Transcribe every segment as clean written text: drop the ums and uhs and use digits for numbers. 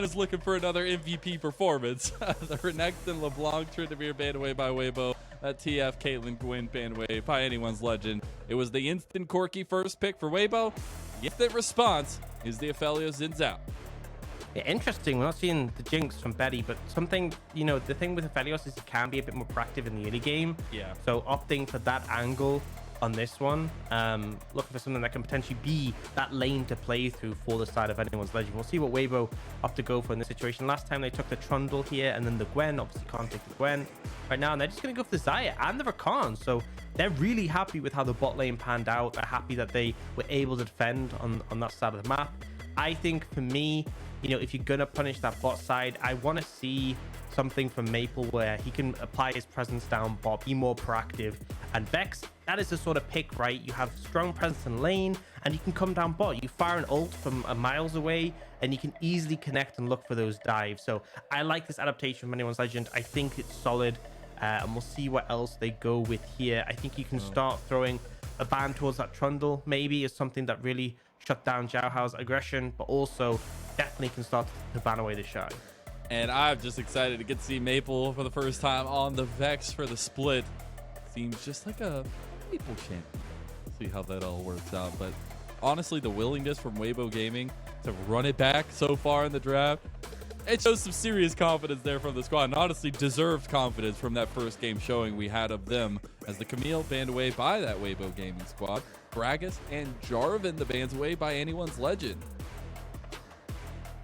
is looking for another MVP performance. The Renekton and LeBlanc Tryndamere banned away by Weibo. That TF Caitlyn Gwyn banned away by anyone's legend. It was the instant Corki first pick for Weibo. The instant response is the Aphelios in Zhao. Yeah, interesting. We're not seeing the jinx from Betty, but something, you know, the thing with Aphelios is he can be a bit more proactive in the early game. Yeah. So opting for that angle on this one, looking for something that can potentially be that lane to play through for the side of anyone's legend. We'll see what Weibo opt to go for in this situation. Last time they took the Trundle here and then the Gwen. Obviously can't take the Gwen right now, and they're just going to go for the Xayah and the Rakan. So they're really happy with how the bot lane panned out. They're happy that they were able to defend on that side of the map. I think for me, you know, if you're gonna punish that bot side, I want to see something from Maple where he can apply his presence down bot, be more proactive. And Vex, that is the sort of pick, right? You have strong presence in lane and you can come down bot. You fire an ult from miles away and you can easily connect and look for those dives. So I like this adaptation from anyone's legend. I think it's solid, and we'll see what else they go with here. I think you can start throwing a ban towards that Trundle, maybe, is something that really shut down Xiaohao's aggression, but also definitely can start to ban away TheShy. And I'm just excited to get to see Maple for the first time on the Vex for the split. Seems just like a Maple champion. See how that all works out. But honestly, the willingness from Weibo Gaming to run it back so far in the draft, it shows some serious confidence there from the squad, and honestly deserved confidence from that first game showing we had of them, as the Camille banned away by that Weibo Gaming squad. Gragas and Jarvan the bans away by anyone's legend.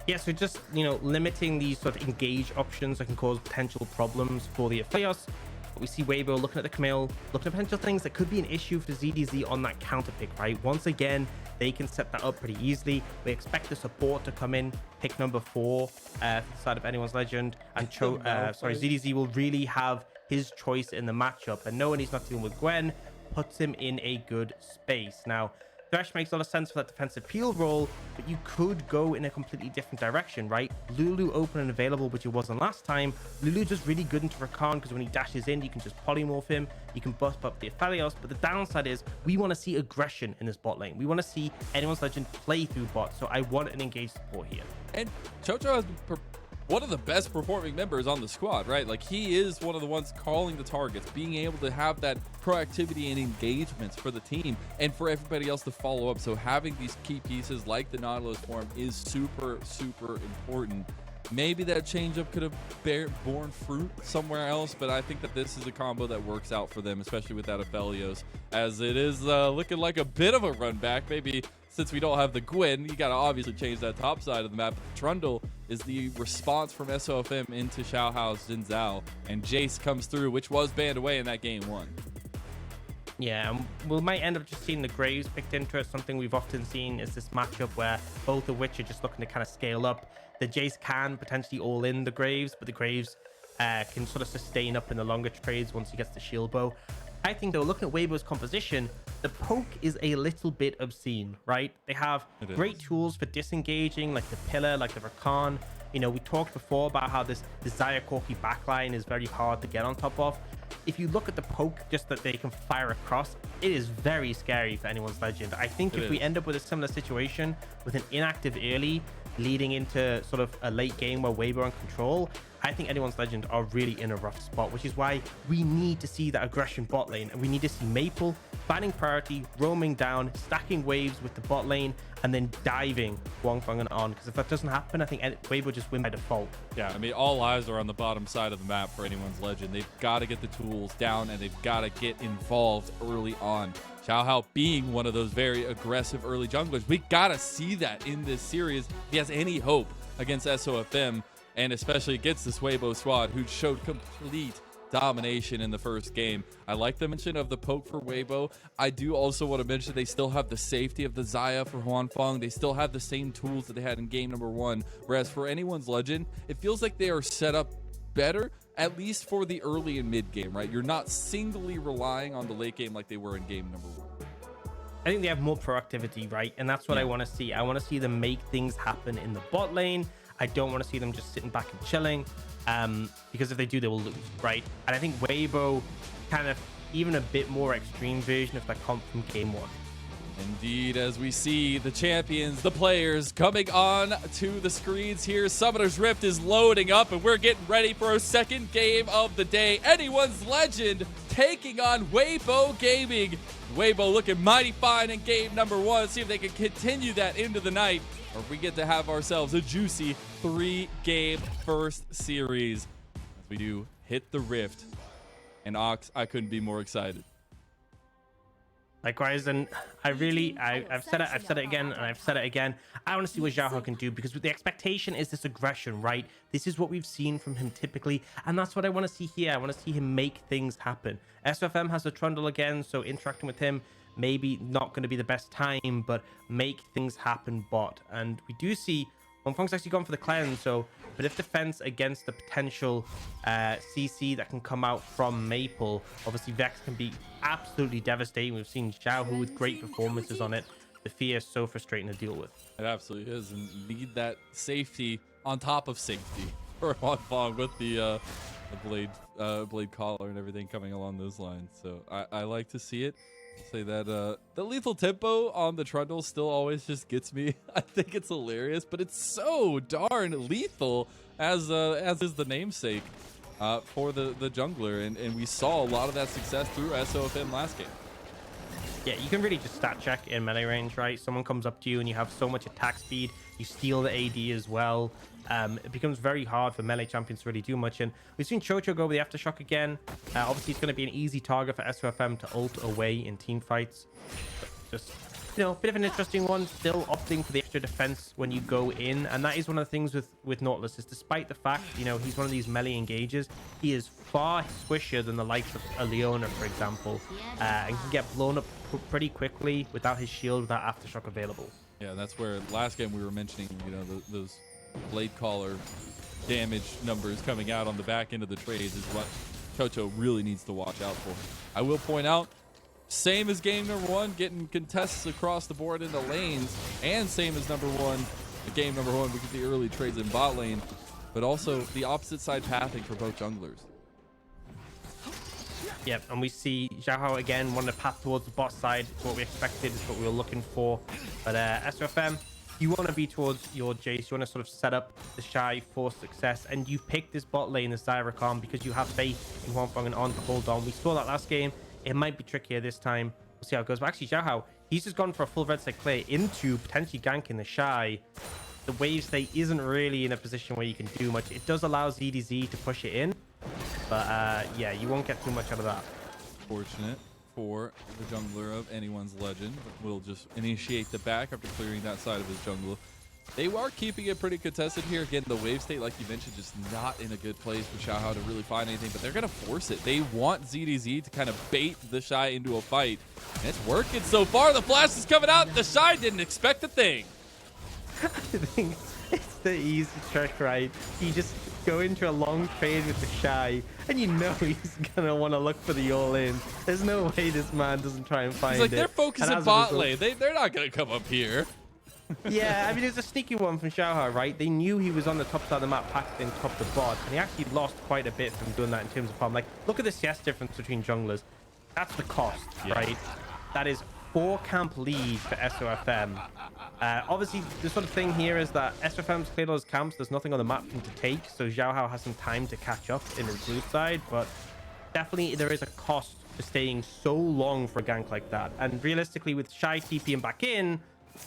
Yeah, so just, you know, limiting these sort of engage options that can cause potential problems for the Aphelios. But we see Weibo looking at the Camille, looking at potential things that could be an issue for ZDZ on that counter pick, right? Once again, they can set that up pretty easily. We expect the support to come in, pick number 4 for the side of anyone's legend, and ZDZ will really have his choice in the matchup, and knowing he's not dealing with Gwen puts him in a good space. Now, Thresh makes a lot of sense for that defensive peel role, but you could go in a completely different direction, right? Lulu open and available, which it wasn't last time. Lulu's just really good into Rakan because when he dashes in, you can just polymorph him. You can bust up the Aphelios, but the downside is we want to see aggression in this bot lane. We want to see anyone's legend play through bot, so I want an engaged support here. And Chocho has been one of the best performing members on the squad, right? Like, he is one of the ones calling the targets, being able to have that proactivity and engagements for the team and for everybody else to follow up. So having these key pieces like the Nautilus form is super, super important. Maybe that changeup could have borne fruit somewhere else, but I think that this is a combo that works out for them, especially with that Aphelios, as it is looking like a bit of a run back. Maybe since we don't have the Gwen, you got to obviously change that top side of the map. Trundle is the response from SofM into Xiaohao's Zhao, and Jayce comes through, which was banned away in that game 1. Yeah, and we might end up just seeing the Graves picked into it. Something we've often seen is this matchup where both of which are just looking to kind of scale up. The Jayce can potentially all in the Graves, but the Graves can sort of sustain up in the longer trades once he gets the shield bow. I think, though, looking at Weibo's composition, the poke is a little bit obscene, right? They have great tools for disengaging, like the pillar, like the Rakan. You know, we talked before about how this Xayah Corki backline is very hard to get on top of. If you look at the poke, just that they can fire across, it is very scary for anyone's legend. I think if we end up with a similar situation with an inactive early leading into sort of a late game where Weibo are in control, I think anyone's legend are really in a rough spot, which is why we need to see that aggression bot lane, and we need to see Maple banning priority, roaming down, stacking waves with the bot lane, and then diving Huanfeng and on. Because if that doesn't happen, I think Weibo just win by default. Yeah, I mean, all eyes are on the bottom side of the map for anyone's legend. They've got to get the tools down, and they've got to get involved early on. Xiaohao being one of those very aggressive early junglers, we got to see that in this series if he has any hope against SofM, and especially against this Weibo squad, who showed complete domination in the first game. I like the mention of the poke for Weibo. I do also want to mention they still have the safety of the Xayah for Huanfeng. They still have the same tools that they had in game number 1. Whereas for anyone's legend, it feels like they are set up better, at least for the early and mid game, right? You're not singly relying on the late game like they were in game number 1. I think they have more proactivity, right? And that's what I want to see. I want to see them make things happen in the bot lane. I don't want to see them just sitting back and chilling, because if they do, they will lose, right? And I think Weibo kind of even a bit more extreme version of that comp from game 1. Indeed, as we see the champions, the players coming on to the screens here. Summoner's Rift is loading up, and we're getting ready for our second game of the day. Anyone's Legend taking on Weibo Gaming. Weibo looking mighty fine in game number 1. See if they can continue that into the night, or if we get to have ourselves a juicy 3-game first series. As we do hit the Rift. And Aux, I couldn't be more excited. Likewise, and I've said it again, and I've said it again. I want to see what Xiaohao can do, because the expectation is this aggression, right? This is what we've seen from him typically, and that's what I want to see here. I want to see him make things happen. SofM has a Trundle again, so interacting with him, maybe not going to be the best time, but make things happen bot. And we do see Huanfeng's actually gone for the cleanse, so a bit of defense against the potential CC that can come out from Maple. Obviously, Vex can be absolutely devastating. We've seen Xiaohao with great performances on it. The fear is so frustrating to deal with. It absolutely is, and need that safety on top of safety for Huanfeng with the blade collar and everything coming along those lines. So I like to see it. Say that the lethal tempo on the Trundle still always just gets me. I think it's hilarious, but it's so darn lethal, as is the namesake for the jungler, and we saw a lot of that success through SofM last game. Yeah, you can really just stat check in melee range, right? Someone comes up to you and you have so much attack speed, you steal the AD as well. It becomes very hard for melee champions to really do much. And we've seen QiuQiu go with the Aftershock again. Obviously, it's going to be an easy target for SofM to ult away in team fights. But just, you know, a bit of an interesting one. Still opting for the extra defense when you go in. And that is one of the things with Nautilus, is despite the fact, you know, he's one of these melee engagers, he is far squishier than the likes of a Leona, for example. And can get blown up pretty quickly without his shield, without Aftershock available. Yeah, that's where last game we were mentioning, you know, those blade collar damage numbers coming out on the back end of the trades is what QiuQiu really needs to watch out for. I will point out, same as game number 1, getting contests across the board into lanes, and same as game number 1, we get the early trades in bot lane, but also the opposite side pathing for both junglers. Yep, and we see Xiaohao again wanting to path towards the bot side. It's what we expected, it's what we were looking for. But SofM, you want to be towards your Jayce. You want to sort of set up TheShy for success, and you pick this bot lane, the Rakan, because you have faith in Huanfeng and On to hold on. We saw that last game. It might be trickier this time. We'll see how it goes. But actually, Xiaohao, he's just gone for a full red side clear into potentially ganking TheShy. The wave state isn't really in a position where you can do much. It does allow ZDZ to push it in, but yeah, you won't get too much out of that. Fortunate for the jungler of anyone's Legend. Will just initiate the back after clearing that side of his jungle. They are keeping it pretty contested here. Again, the wave state, like you mentioned, just not in a good place for Xiaohao to really find anything, but they're going to force it. They want ZDZ to kind of bait TheShy into a fight, and it's working so far. The flash is coming out. TheShy didn't expect a thing. I think it's the easy trick, right? You just go into a long trade with TheShy, and you know he's gonna want to look for the all-in. There's no way this man doesn't try and find it. He's like, they're focusing bot lane. They're not gonna come up here. Yeah, I mean, it's a sneaky one from Xiaohao, right? They knew he was on the top side of the map, packed in top to bot, and he actually lost quite a bit from doing that in terms of farm. Like, look at the CS difference between junglers. That's the cost, right? That is 4 camp lead for SofM. Obviously, the sort of thing here is that SofM's cleared all his camps. There's nothing on the map for him to take, so Xiaohao has some time to catch up in his blue side, but definitely there is a cost for staying so long for a gank like that. And realistically, with Shy TPing back in,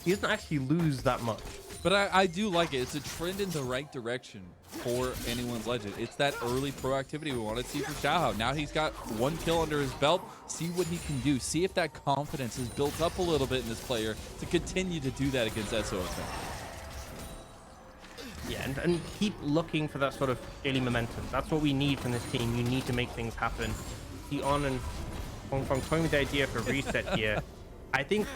he doesn't actually lose that much. But I do like it. It's a trend in the right direction for anyone's Legend. It's that early proactivity we want to see from Xiaohao. Now he's got 1 kill under his belt. See what he can do. See if that confidence is built up a little bit in this player to continue to do that against SofM. Yeah, and keep looking for that sort of early momentum. That's what we need from this team. You need to make things happen. See On and Huanfeng toying with the idea for reset here. I think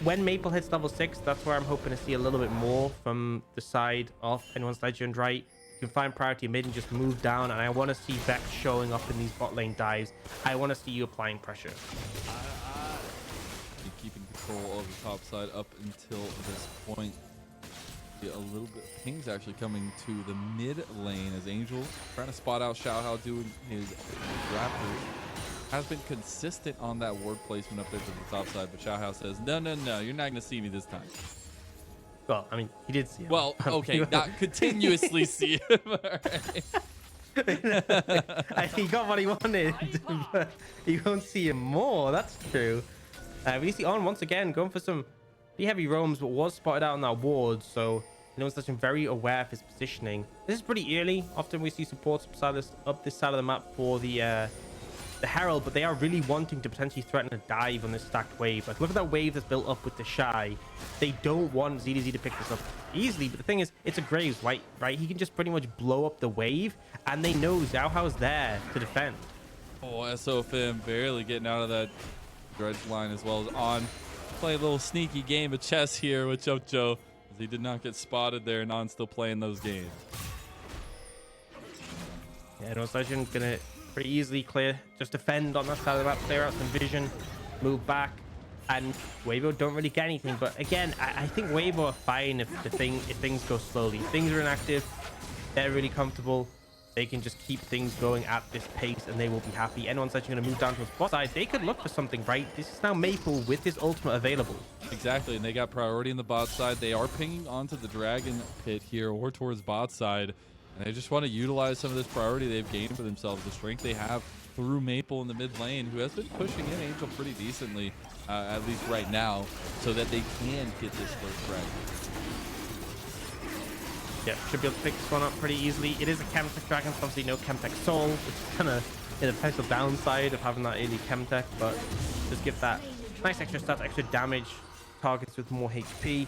when Maple hits level 6, that's where I'm hoping to see a little bit more from the side of anyone's Legend, right? You can find priority mid and just move down, and I want to see Vex showing up in these bot lane dives. I want to see you applying pressure. Keeping control of the top side up until this point. A little bit ping's actually coming to the mid lane as Angel trying to spot out Xiaohao doing his Raptors. has been consistent on that ward placement up there to the top side, but Xiaohao says, no, you're not going to see me this time. Well, I mean, he did see him. Well, okay, not continuously see him. He got what he wanted, but you won't see him more. That's true. We see On once again going for some pretty heavy roams, but was spotted out on that ward, so he's very aware of his positioning. This is pretty early. Often we see supports up this side of the map for the Herald, but they are really wanting to potentially threaten a dive on this stacked wave. Like, look at that wave that's built up with TheShy. They don't want ZDZ to pick this up easily, but the thing is, it's a Graves, right? He can just pretty much blow up the wave, and they know Xiaohao's there to defend. Oh, SofM barely getting out of that dredge line as well as On. Play a little sneaky game of chess here with Jojo, as he did not get spotted there, and On still playing those games. Yeah, no Legend gonna pretty easily clear, just defend on that side of the map, clear out some vision, move back, and Weibo don't really get anything. But again, I think Weibo are fine if things go slowly. If things are inactive, they're really comfortable. They can just keep things going at this pace, and they will be happy. Anyone's actually going to move down to his bot side. They could look for something, right? This is now Maple with his ultimate available. Exactly, and they got priority in the bot side. They are pinging onto the Dragon pit here or towards bot side. And they just want to utilize some of this priority they've gained for themselves, the strength they have through Maple in the mid lane, who has been pushing in Angel pretty decently, at least right now, so that they can get this first frag. Yeah, should be able to pick this one up pretty easily. It is a Chemtech Dragon, so obviously no Chemtech Soul, which is kind of a potential downside of having that early Chemtech, but just give that nice extra stats, extra damage, targets with more HP.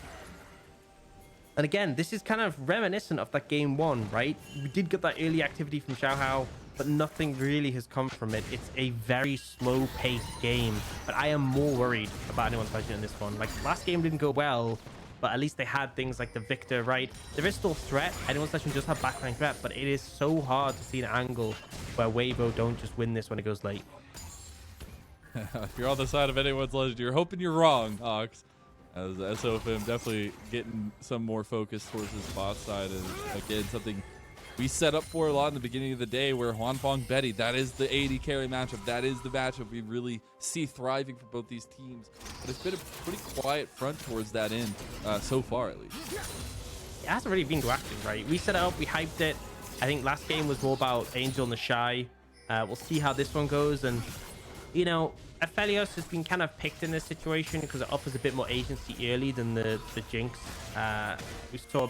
And again, this is kind of reminiscent of that game one, right? We did get that early activity from Xiaohao, but nothing really has come from it. It's a very slow-paced game, but I am more worried about anyone's budget in this one. Like, last game didn't go well, but at least they had things like the Victor, right? There is still threat. Anyone's Legend does have backline threat, but it is so hard to see an angle where Weibo don't just win this when it goes late. If you're on the side of anyone's Legend, you're hoping you're wrong, Aux. As SofM definitely getting some more focus towards his bot side, and again, something we set up for a lot in the beginning of the day, where Huanfeng Betty, that is the AD carry matchup. That is the matchup we really see thriving for both these teams. But it's been a pretty quiet front towards that end so far, at least. It hasn't really been too active, right? We set it up, we hyped it. I think last game was more about Angel and TheShy. We'll see how this one goes, and you know, Aphelios has been kind of picked in this situation because it offers a bit more agency early than the Jinx. We saw, I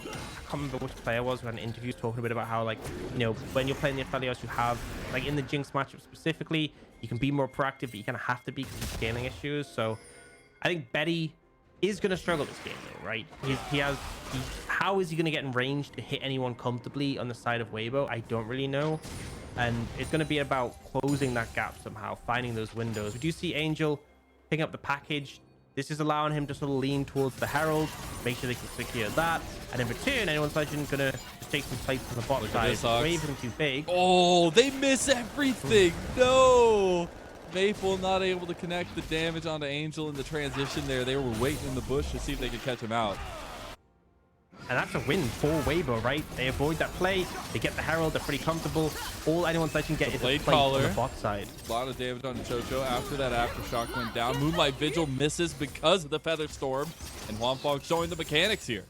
can't remember which player was, who had an interview talking a bit about how, like, you know, when you're playing the Aphelios, you have, like, in the Jinx matchup specifically, you can be more proactive, but you kind of have to be because of scaling issues. So I think Betty is going to struggle this game, though, right? How is he going to get in range to hit anyone comfortably on the side of Weibo? I don't really know. And it's going to be about closing that gap somehow, finding those windows. We do see Angel picking up the package. This is allowing him to sort of lean towards the Herald, make sure they can secure that. And in return, anyone's Legend going to just take some plates on the bot side. Wave isn't too big. Oh, they miss everything. No. Maple not able to connect the damage onto Angel in the transition there. They were waiting in the bush to see if they could catch him out. And that's a win for Weibo, right? They avoid that play. They get the Herald. They're pretty comfortable. All anyone's Legend get is a plate on the bot side. A lot of damage on Jojo after that aftershock went down. Moonlight Vigil misses because of the Feather Storm. And Huanfeng showing the mechanics here.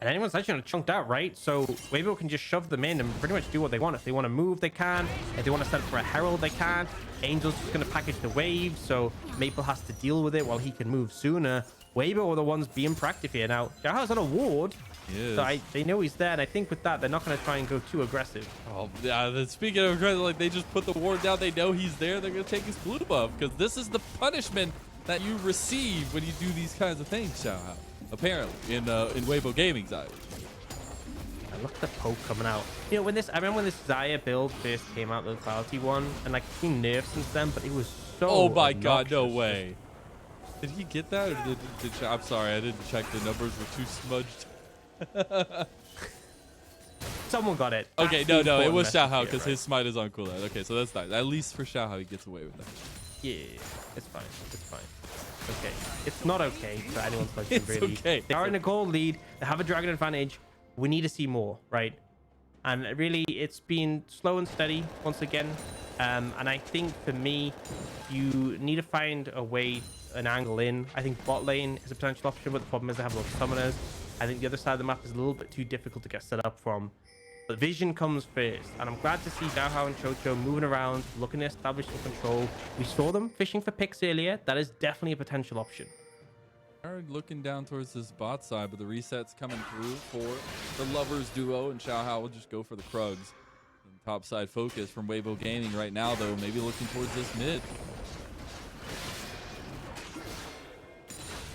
And anyone's Legend are chunked out, right? So Weibo can just shove them in and pretty much do what they want. If they want to move, they can. If they want to set up for a Herald, they can. Angel's just going to package the wave, so Maple has to deal with it while he can move sooner. Weibo are the ones being proactive here. Now, Xiaohao's on a ward, so they know he's there, and I think with that, they're not going to try and go too aggressive. Oh, yeah, speaking of aggressive, like, they just put the ward down. They know he's there. They're going to take his blue buff, because this is the punishment that you receive when you do these kinds of things, Xiaohao. Apparently, in Weibo Gaming's eyes. And look at the poke coming out. You know, I remember when this Xayah build first came out, the quality one, and like, it's been nerfed since then, but it was so Oh my obnoxious. God, no way. Did he get that, or I'm sorry, I didn't check. The numbers were too smudged. Someone got it. Okay, no, it was Xiaohao, because his smite is on cooldown. Okay, so that's nice. At least for Xiaohao, he gets away with that. Yeah, it's fine. It's fine. Okay. It's not okay for anyone's Legend, really. Okay. They are in a gold lead. They have a dragon advantage. We need to see more, right? And really, it's been slow and steady once again. And I think for me, you need to find a way, an angle in. I think bot lane is a potential option, but the problem is they have a lot of summoners. I think the other side of the map is a little bit too difficult to get set up from. But vision comes first, and I'm glad to see Xiaohao and QiuQiu moving around, looking to establish some control. We saw them fishing for picks earlier. That is definitely a potential option. Are looking down towards this bot side, but the reset's coming through for the lovers duo, and Xiaohao will just go for the Krugs. And top side focus from Weibo Gaming right now, though, maybe looking towards this mid.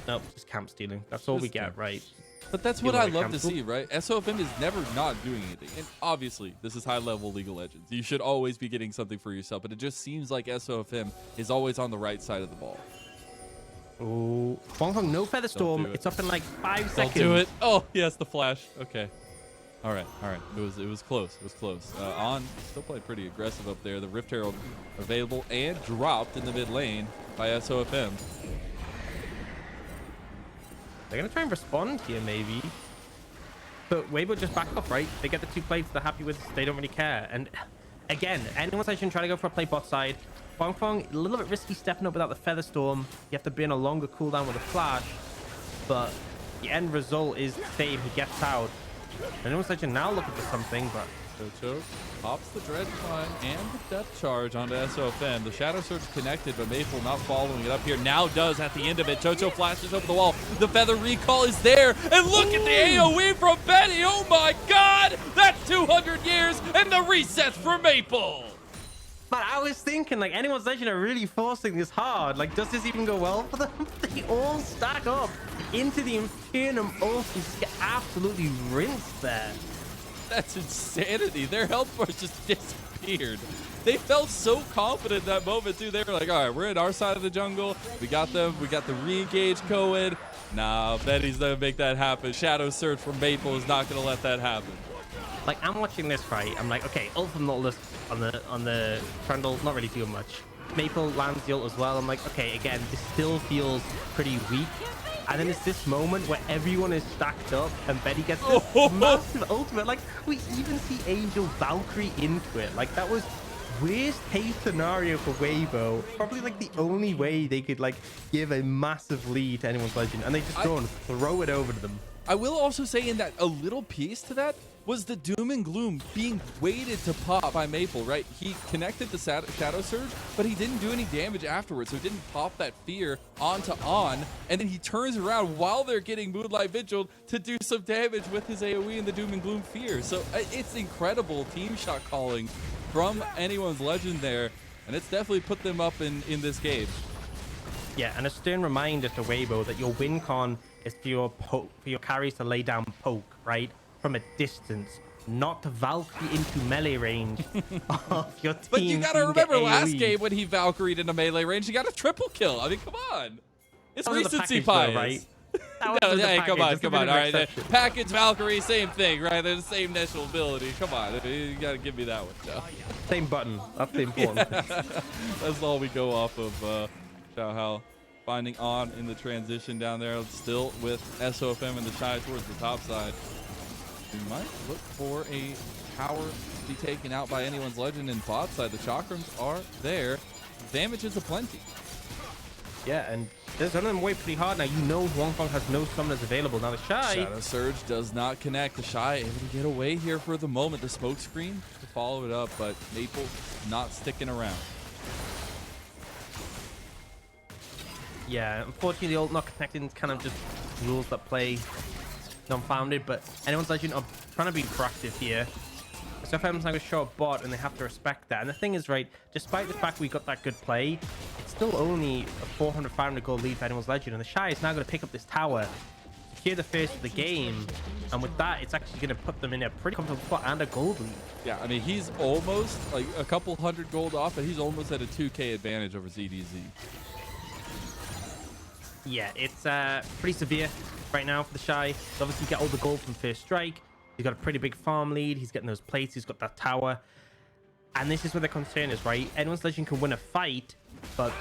Nope, just camp stealing. That's all we get, right? But that's what I love to see, right? SofM is never not doing anything. And obviously, this is high-level League of Legends. You should always be getting something for yourself, but it just seems like SofM is always on the right side of the ball. Oh, Huanfeng, no Feather Storm. It's up in like 5 seconds. Don't do it. Oh, yes, the flash. Okay. All right. It was close. It was close. On still playing pretty aggressive up there. The Rift Herald available and dropped in the mid lane by SofM. They're going to try and respond here, maybe. But Weibo just back off, right? They get the 2 plates they're happy with. They don't really care. And again, anyone's actually trying to go for a play bot side. Huanfeng, a little bit risky stepping up without the Feather Storm. You have to be in a longer cooldown with a flash. But the end result is the same. He gets out. Anyone's actually now looking for something, but QiuQiu pops the Dredge Line and the Depth Charge onto SofM. The Shadow Surge connected, but Maple not following it up here. Now does at the end of it. QiuQiu flashes over the wall. The Feather Recall is there. And look at the AoE from Betty. Oh my God. That's 200 years and the resets for Maple. But I was thinking, like, anyone's legend are really forcing this hard. Like, does this even go well for them? They all stack up into the Infernum ult and just get absolutely rinsed there. That's insanity. Their health bars just disappeared. They felt so confident in that moment, too. They were like, all right, we're in our side of the jungle. We got them. We got the re-engage Coed. Nah, Betty's going to make that happen. Shadow Surge from Maple is not going to let that happen. Like, I'm watching this fight. I'm like, okay, ult from Nautilus on the Trundle, not really doing much. Maple lands the ult as well. I'm like, okay, again, this still feels pretty weak. And then it's this moment where everyone is stacked up and Betty gets this massive ultimate. Like, we even see Angel Valkyrie into it. Like, that was worst case scenario for Weibo. Probably like the only way they could like give a massive lead to anyone's legend. And they just go and throw it over to them. I will also say in that a little piece to that was the doom and gloom being waited to pop by Maple, right? He connected the Shadow Surge, but he didn't do any damage afterwards, so he didn't pop that fear onto On, and then he turns around while they're getting Moonlight Vigil to do some damage with his AoE and the doom and gloom fear. So it's incredible team shot calling from anyone's legend there, and it's definitely put them up in this game. Yeah, and a stern reminder to Weibo that your win con is for your carries to lay down poke, right? From a distance, not to Valkyrie into melee range of your team. But you gotta remember last game when he Valkyried into melee range, he got a triple kill. I mean, come on. It's recency bias. Though, right? No, hey, come on. All right, package Valkyrie, same thing, right? They're the same natural ability. Come on, you gotta give me that one, Joe. Same button. That's the important thing. That's all we go off of. Xiaohao finding On in the transition down there, still with SofM and TheShy towards the top side. We might look for a tower to be taken out by anyone's legend in bot side. The chakrams are there. Damage is aplenty. Yeah, and there's some of them way pretty hard now. You know Huanfeng has no summoners available. Now TheShy. Shadow Surge does not connect. TheShy able to get away here for the moment. The smoke screen to follow it up, but Maple not sticking around. Yeah, unfortunately the ult not connecting kind of just rules that play non-founded, but anyone's legend are trying to be proactive here. SofM's now going to show a bot and they have to respect that. And the thing is, right, despite the fact we got that good play, it's still only a 400, 500 gold lead for anyone's legend. And TheShy is now going to pick up this tower, secure the first of the game. And with that, it's actually going to put them in a pretty comfortable spot and a gold lead. Yeah, I mean, he's almost like a couple hundred gold off, but he's almost at a 2K advantage over ZDZ. Yeah, it's pretty severe right now for TheShy. He's obviously get all the gold from first strike. He's got a pretty big farm lead. He's getting those plates. He's got that tower. And this is where the concern is, right? Anyone's legend can win a fight, but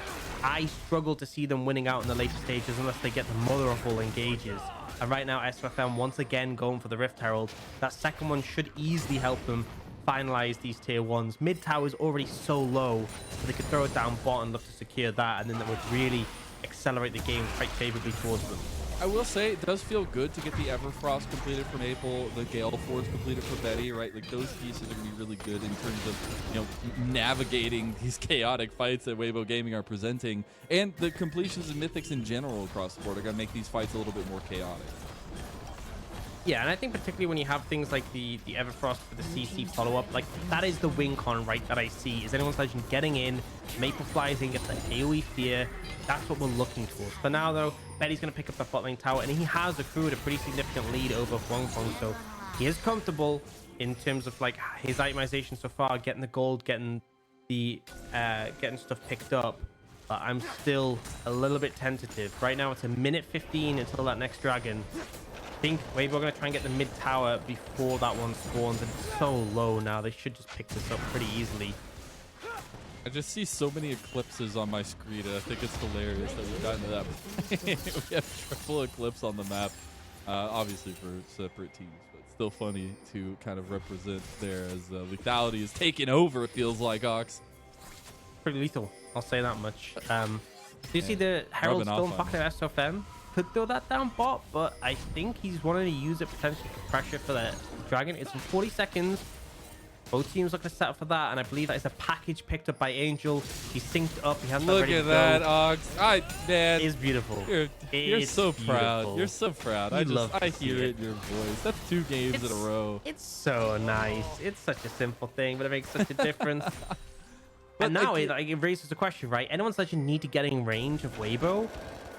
I struggle to see them winning out in the later stages unless they get the mother of all engages. And right now, SofM once again going for the Rift Herald. That second one should easily help them finalize these tier 1s. Mid tower is already so low, so they could throw it down bot and look to secure that, and then that would really accelerate the game quite favorably towards them. I will say it does feel good to get the Everfrost completed for Maple, the Gale Force completed for Betty, right? Like those pieces are gonna be really good in terms of, you know, navigating these chaotic fights that Weibo Gaming are presenting, and the completions and mythics in general across the board are gonna make these fights a little bit more chaotic. Yeah, and I think particularly when you have things like the Everfrost for the CC follow-up, like that is the win con, right, that I see. Is Anyone's Legend getting in, Maple flies in, gets the AoE fear. That's what we're looking towards. For now, though, Betty's going to pick up that bot lane tower, and he has accrued a pretty significant lead over Huanfeng, so he is comfortable in terms of like his itemization so far, getting the gold, getting the getting stuff picked up. But I'm still a little bit tentative. Right now, it's a minute 15 until that next dragon. I think Weibo are going to try and get the mid tower before that one spawns, and it's so low now. They should just pick this up pretty easily. I just see so many eclipses on my screen, and I think it's hilarious that we've gotten to that point. We have triple eclipse on the map, obviously for separate teams, but it's still funny to kind of represent there as lethality is taking over, it feels like, Ox. Pretty lethal, I'll say that much. Do you see the Herald still in pocket of SofM? Could throw that down bot, but I think he's wanting to use it potentially for pressure for the dragon. It's in 40 seconds. Both teams looking to set up for that, and I believe that is a package picked up by Angel. He's synced up. He has that ready to go. Look at that, Ox. Man, it is beautiful. You're so proud. Beautiful. You're so proud. I hear it in your voice. That's 2 games in a row. It's so nice. It's such a simple thing, but it makes such a difference. And now it raises the question, right? Anyone's Legend need to get in range of Weibo,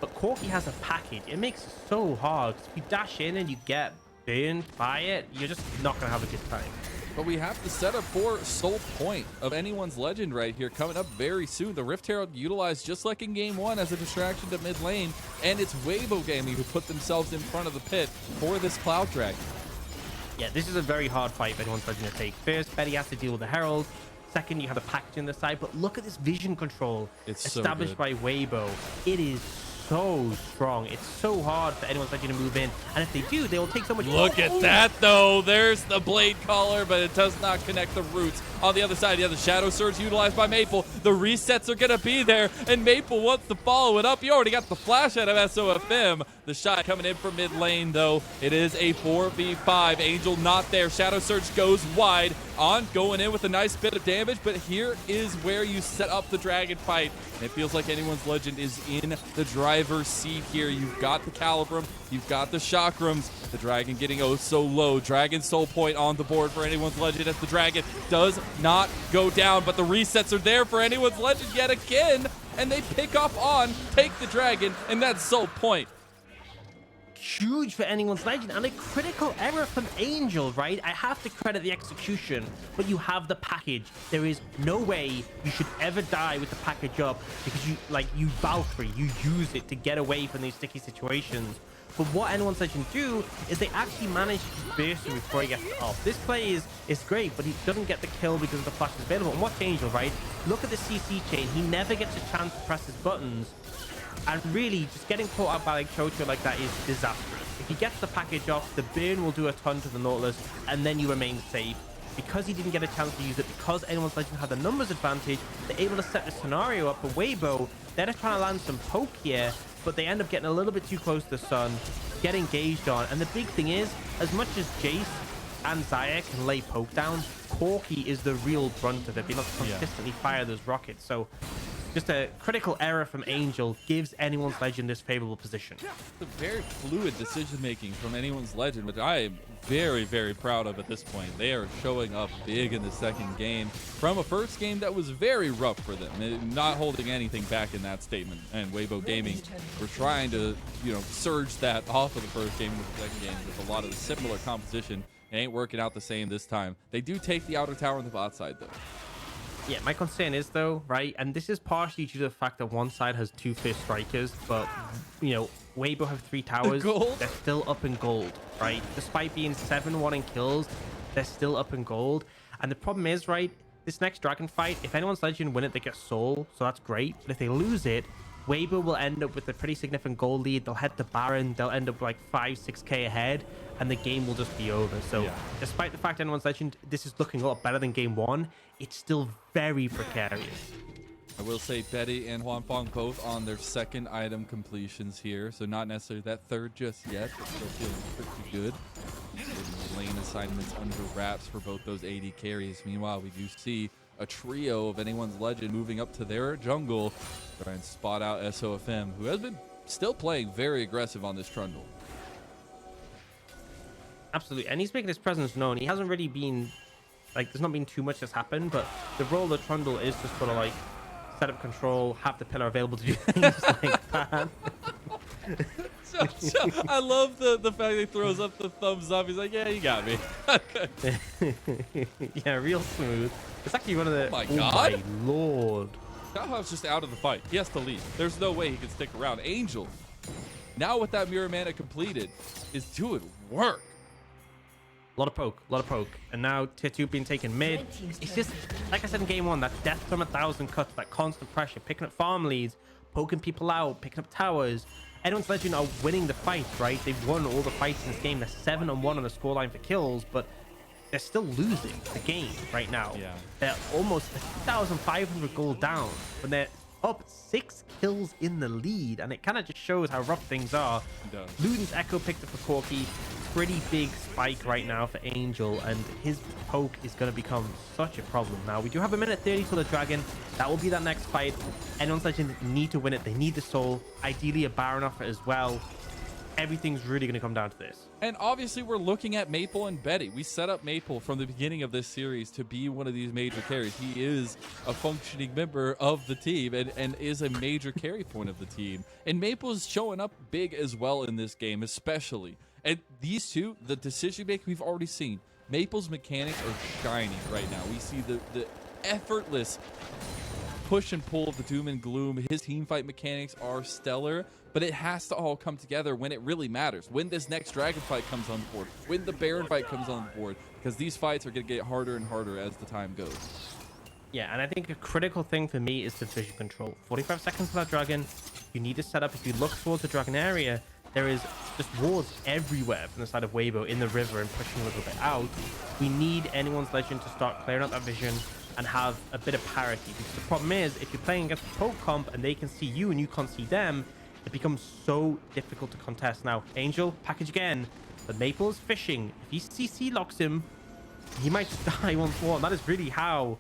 but Corki has a package. It makes it so hard. If you dash in and you get burned by it, you're just not going to have a good time. But we have the setup for Soul Point of Anyone's Legend right here coming up very soon. The Rift Herald utilized just like in game 1 as a distraction to mid lane, and it's Weibo Gaming who put themselves in front of the pit for this Cloud Dragon. Yeah, this is a very hard fight for Anyone's Legend to take. First, Betty has to deal with the Herald. Second, you have the package on the side, but look at this vision control established by Weibo. It is so strong. It's so hard for Anyone's Legend to move in, and if they do, they will take so much. Look at that, though. There's the blade collar, but it does not connect the roots. On the other side, you have the Shadow Surge utilized by Maple. The resets are going to be there, and Maple wants to follow it up. You already got the flash out of SofM. TheShy coming in from mid lane, though. It is a 4v5. Angel not there. Shadow Surge goes wide. On going in with a nice bit of damage, but here is where you set up the dragon fight. And it feels like Anyone's Legend is in the driver's seat here. You've got the Calibrum, you've got the Chakrams. The dragon getting oh so low. Dragon Soul Point on the board for Anyone's Legend as the dragon does not go down, but the resets are there for Anyone's Legend yet again, and they pick up on, take the dragon, and that's Soul Point. Huge for Anyone's Legend, and a critical error from Angel, right? I have to credit the execution, but you have the package. There is no way you should ever die with the package up, because you Valkyrie, you use it to get away from these sticky situations. But what Anyone's Legend do is they actually manage to burst him before he gets off. This play is great, but he doesn't get the kill because the flash is available. And watch Angel, right? Look at the CC chain. He never gets a chance to press his buttons. And really, just getting caught up by like QiuQiu like that is disastrous. If he gets the package off, the burn will do a ton to the Nautilus, and then you remain safe. Because he didn't get a chance to use it, because Anyone's Legend had the numbers advantage, they're able to set the scenario up for Weibo. They're trying to land some poke here, but they end up getting a little bit too close to the sun, get engaged on. And the big thing is, as much as Jayce and Xayah can lay poke down, Corki is the real brunt of it. They must consistently fire those rockets. So just a critical error from Angel gives Anyone's Legend this favorable position. It's a very fluid decision-making from Anyone's Legend, which I am very, very proud of at this point. They are showing up big in the second game from a first game that was very rough for them, not holding anything back in that statement. And Weibo Gaming were trying to, surge that off of the first game with the second game with a lot of the similar composition. It ain't working out the same this time. They do take the outer tower on the bot side, though. Yeah, my concern is, though, right, and this is partially due to the fact that one side has 2 first strikers, but, Weibo have 3 towers. They're still up in gold, right? Despite being 7-1 in kills, they're still up in gold. And the problem is, right, this next dragon fight, if Anyone's Legend win it, they get soul, so that's great. But if they lose it, Weibo will end up with a pretty significant goal lead. They'll head to Baron. They'll end up like 5-6k ahead, and the game will just be over. So despite the fact anyone's legend, this is looking a lot better than game one. It's still very precarious. I will say Betty and Huanfeng both on their second item completions here, so not necessarily that third just yet, but still feeling pretty good. Getting lane assignments under wraps for both those AD carries. Meanwhile, we do see a trio of anyone's legend moving up to their jungle, try and spot out SofM, who has been still playing very aggressive on this Trundle. Absolutely, and he's making his presence known. He hasn't really been, like, there's not been too much that's happened, but the role of Trundle is just sort of like set up control, have the pillar available to do things like that. I love the fact he throws up the thumbs up. He's like, yeah, you got me. Yeah, real smooth. It's actually one of the... Oh my God. Oh my Lord. Xiaohao's just out of the fight. He has to leave. There's no way he can stick around. Angel, now with that mirror mana completed, is doing work. A lot of poke. And now tier 2 being taken mid. It's just, like I said in game one, that death from 1,000 cuts, that constant pressure, picking up farm leads, poking people out, picking up towers. Anyone's legend are winning the fight, right? They've won all the fights in this game. They're 7-1 on the scoreline for kills, but they're still losing the game right now. Yeah. They're almost 1,500 gold down, but they're up 6 kills in the lead, and it kind of just shows how rough things are. Luden's Echo picked up for Corki. Pretty big spike right now for Angel, and his poke is going to become such a problem. Now, we do have a minute 30 till the Dragon. That will be that next fight. Anyone's legend need to win it. They need the soul. Ideally, a Baron offer as well. Everything's really going to come down to this. And obviously, we're looking at Maple and Betty. We set up Maple from the beginning of this series to be one of these major carries. He is a functioning member of the team and is a major carry point of the team. And Maple's showing up big as well in this game, especially. And these two, the decision making we've already seen. Maple's mechanics are shining right now. We see the effortless push and pull of the doom and gloom. His team fight mechanics are stellar, but it has to all come together when it really matters. When this next dragon fight comes on board, when the Baron fight comes on board, because these fights are going to get harder and harder as the time goes. Yeah, and I think a critical thing for me is the vision control. 45 seconds for that dragon. You need to set up. If you look towards the dragon area, there is just wards everywhere from the side of Weibo in the river and pushing a little bit out. We need anyone's legend to start clearing out that vision and have a bit of parity. Because the problem is, if you're playing against a poke comp and they can see you and you can't see them, it becomes so difficult to contest. Now, Angel, package again, but Maple is fishing. If he CC locks him, he might just die once more. And that is really how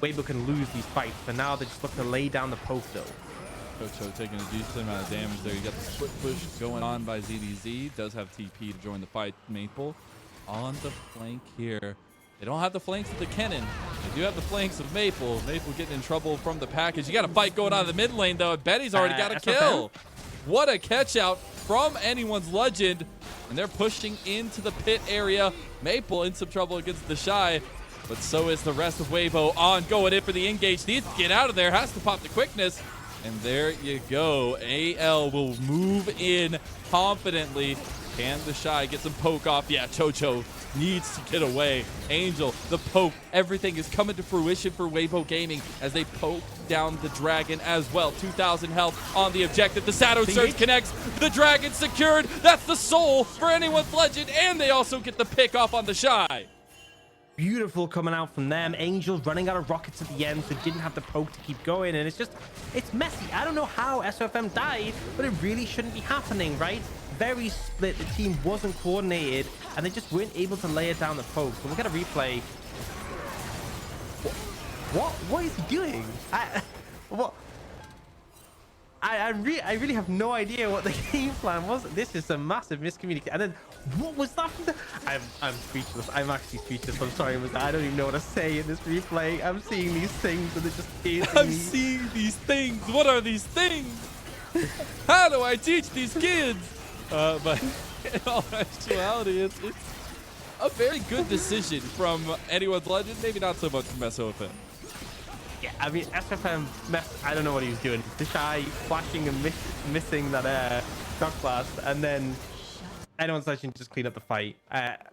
Weibo can lose these fights. For now, they just look to lay down the poke, though. QiuQiu taking a decent amount of damage there. You got the split push going on by ZDZ. Does have TP to join the fight. Maple on the flank here. They don't have the flanks of the Kennen. They do have the flanks of Maple. Maple getting in trouble from the package. You got a fight going on in the mid lane, though. Betty's already got a kill. What a catch out from anyone's legend. And they're pushing into the pit area. Maple in some trouble against TheShy. But so is the rest of Weibo on. Going in for the engage. Needs to get out of there. Has to pop the quickness. And there you go. AL will move in confidently. Can TheShy get some poke off? Yeah, QiuQiu needs to get away. Angel, the poke, everything is coming to fruition for Weibo Gaming as they poke down the dragon as well. 2,000 health on the objective. The Shadow Surge connects. The dragon secured. That's the soul for anyone's legend. And they also get the pick off on TheShy. Beautiful coming out from them. Angel running out of rockets at the end, so didn't have the poke to keep going. And it's messy. I don't know how SofM died, but it really shouldn't be happening, right? Very split. The team wasn't coordinated, and they just weren't able to lay it down the poke. So we'll get a replay. What is he doing? I really have no idea what the game plan was. This is a massive miscommunication. And then what was that? I'm speechless. I'm actually speechless. I'm sorry, I don't even know what to say in this replay. I'm seeing these things and it just I'm seeing these things. What are these things? How do I teach these kids? But in all actuality, it's a very good decision from anyone's legend. Maybe not so much from SofM. Yeah, I mean, SofM, I don't know what he was doing. TheShy flashing and missing that shock blast, and then anyone's legend just clean up the fight.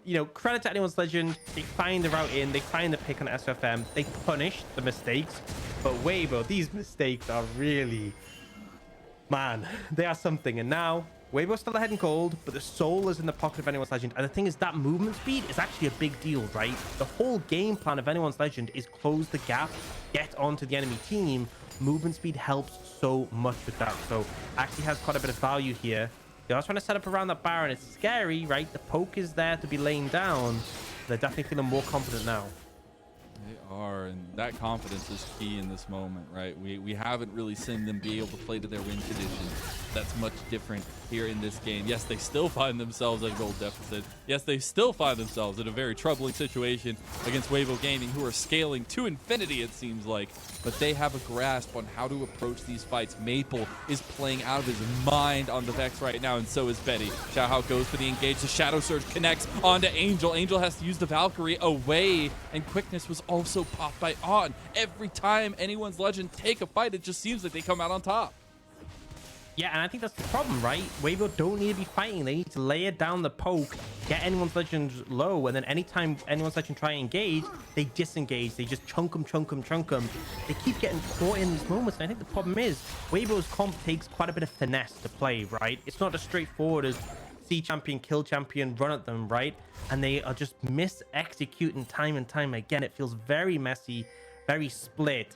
You know, credit to anyone's legend. They find the route in, they find the pick on SofM, they punish the mistakes. But Weibo, these mistakes are really Man, they are something. And now Weibo's still ahead in gold, but the soul is in the pocket of anyone's legend. And the thing is, that movement speed is actually a big deal, right? The whole game plan of anyone's legend is close the gap, get onto the enemy team. Movement speed helps so much with that. So actually has quite a bit of value here. They are trying to set up around that Baron. It's scary, right? The poke is there to be laying down. They're definitely feeling more confident now. They are, and that confidence is key in this moment, right? We haven't really seen them be able to play to their win conditions. That's much different here in this game. Yes, they still find themselves at a goal deficit. Yes, they still find themselves in a very troubling situation against Weibo Gaming, who are scaling to infinity, it seems like. But they have a grasp on how to approach these fights. Maple is playing out of his mind on the Vex right now, and so is Betty. Xiaohao goes for the engage. The Shadow Surge connects onto Angel. Angel has to use the Valkyrie away, and quickness was also popped by On. Every time anyone's legend take a fight, it just seems like they come out on top. Yeah, and I think that's the problem, right? Weibo don't need to be fighting. They need to layer down the poke, get anyone's legend low, and then anytime anyone's legend try and engage, they disengage. They just chunk them. They keep getting caught in these moments, and I think the problem is Weibo's comp takes quite a bit of finesse to play, right? It's not as straightforward as see champion, kill champion, run at them, right? And they are just mis-executing time and time again. It feels very messy, very split.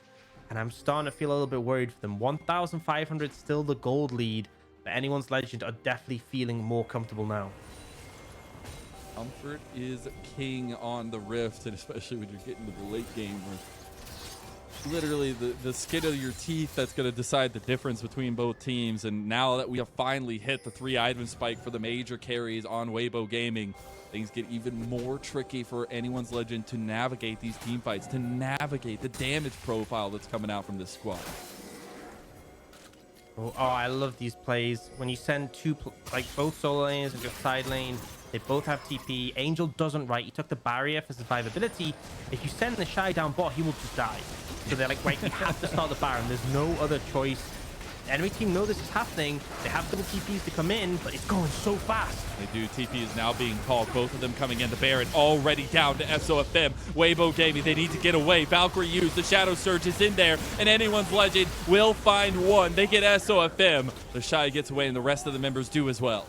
And I'm starting to feel a little bit worried for them. 1,500 still the gold lead, but anyone's legend are definitely feeling more comfortable now. Comfort is king on the Rift, and especially when you're getting to the late game where literally the skin of your teeth that's going to decide the difference between both teams. And now that we have finally hit the 3-item spike for the major carries on Weibo Gaming, things get even more tricky for anyone's legend to navigate these team fights, to navigate the damage profile that's coming out from this squad. Oh, I love these plays. When you send like both solo lanes and your side lane, they both have TP. Angel doesn't, right? He took the barrier for survivability. If you send the Shy down bot, he will just die. So they're like, right, we have to start the Baron. There's no other choice. The enemy team know this is happening. They have double TPs to come in, but it's going so fast. They do. TP is now being called. Both of them coming into Baron, already down to SofM. Weibo Gaming, they need to get away. Valkyrie used. The Shadow Surge is in there, and anyone's legend will find one. They get SofM. TheShy gets away, and the rest of the members do as well.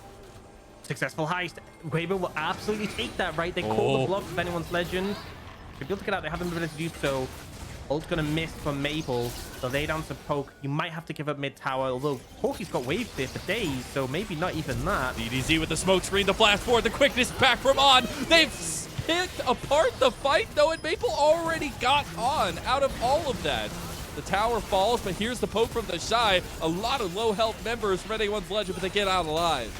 Successful heist. Weibo will absolutely take that, right? They call the bluff of anyone's legend. If you look at that, they haven't been able to do so. Ult's gonna miss from Maple. So lay down some poke. You might have to give up mid tower, although Corki's got wave clear for days, so maybe not even that. DDZ with the smoke screen, the flash forward, the quickness back from On. They've picked apart the fight though, and Maple already got On out of all of that. The tower falls, but here's the poke from TheShy. A lot of low health members from anyone's legend, but they get out alive.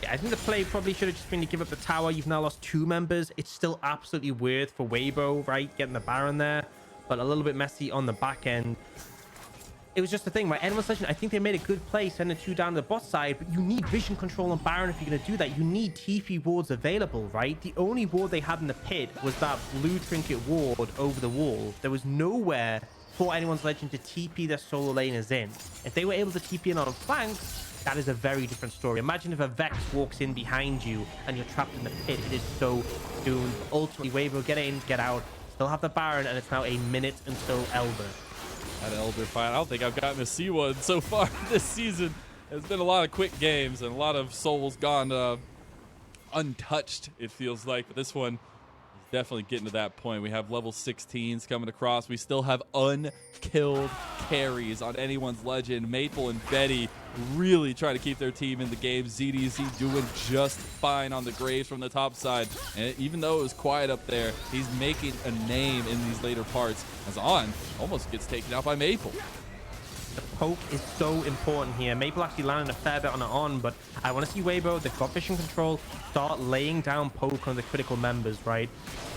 Yeah, I think the play probably should have just been to give up the tower. You've now lost 2 members. It's still absolutely weird for Weibo, right? Getting the Baron there, but a little bit messy on the back end. It was just the thing, right? Anyone's legend, I think they made a good play sending 2 down to the bot side, but you need vision control on Baron if you're going to do that. You need TP wards available, right? The only ward they had in the pit was that blue trinket ward over the wall. There was nowhere for anyone's legend to TP their solo laners in. If they were able to TP in on flanks, that is a very different story. Imagine if a Vex walks in behind you and you're trapped in the pit. It is so doomed. Ultimately, Weibo get in, get out. Still have the Baron, and it's now a minute until Elder. That Elder fight, I don't think I've gotten to see one so far this season. There's been a lot of quick games and a lot of souls gone untouched, it feels like. But this one is definitely getting to that point. We have level 16s coming across. We still have unkilled carries on anyone's legend. Maple and Betty really trying to keep their team in the game. ZDZ doing just fine on the Graves from the top side. And even though it was quiet up there, he's making a name in these later parts. As On almost gets taken out by Maple. The poke is so important here. Maple actually landed a fair bit on it On, but I want to see Weibo, they've got vision control, start laying down poke on the critical members, right?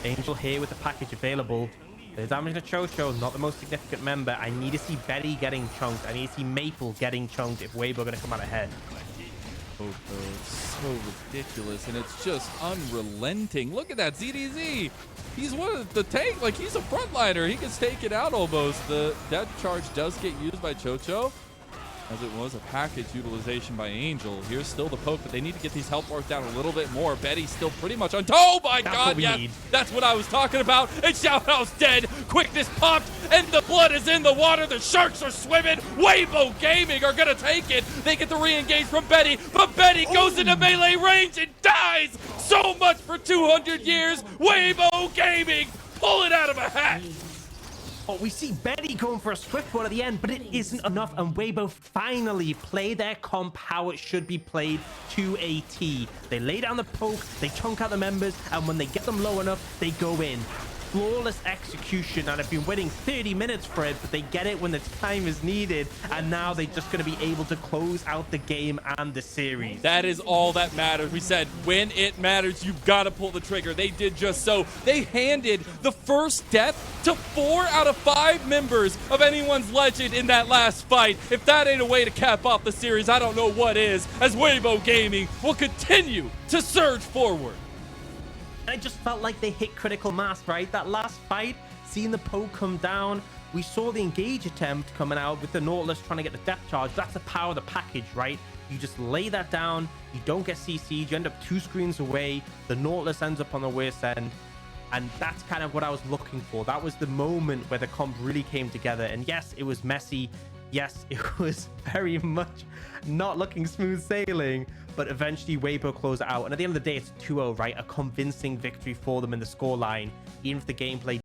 Angel here with the package available. The damage to Chocho, not the most significant member. I need to see Betty getting chunked. I need to see Maple getting chunked if Weibo are going to come out ahead. It's so ridiculous, and it's just unrelenting. Look at that ZDZ. He's one of the tank, like he's a frontliner. He gets taken out almost. The death charge does get used by Chocho. as it was a package utilization by Angel. Here's still the poke, but they need to get these health bars down a little bit more. Betty's still pretty much on. Oh my God, yes, that's what I was talking about. And Xiaohao's dead. Quickness popped, and the blood is in the water. The sharks are swimming. Weibo Gaming are gonna take it. They get the re-engage from Betty, but Betty goes into melee range and dies. So much for 200 years. Weibo Gaming, pull it out of a hat. Oh, we see Betty going for a swift one at the end, but it isn't enough, and Weibo finally play their comp how it should be played to a T. They lay down the poke, they chunk out the members, and when they get them low enough, they go in. Flawless execution, and I've been waiting 30 minutes for it, but they get it when the time is needed, and now they're just going to be able to close out the game and the series. That is all that matters. We said when it matters, you've got to pull the trigger. They did just so. They handed the first death to 4 out of 5 members of anyone's legend in that last fight. If that ain't a way to cap off the series, I don't know what is, as Weibo Gaming will continue to surge forward. I just felt like they hit critical mass, right? That last fight, seeing the poke come down, we saw the engage attempt coming out with the Nautilus trying to get the depth charge. That's the power of the package, right? You just lay that down, you don't get CC'd, you end up 2 screens away, the Nautilus ends up on the worst end, and that's kind of what I was looking for. That was the moment where the comp really came together, and yes, it was messy. Yes, it was very much not looking smooth sailing, but eventually Weibo closed it out. And at the end of the day, it's 2-0, right? A convincing victory for them in the scoreline, even if the gameplay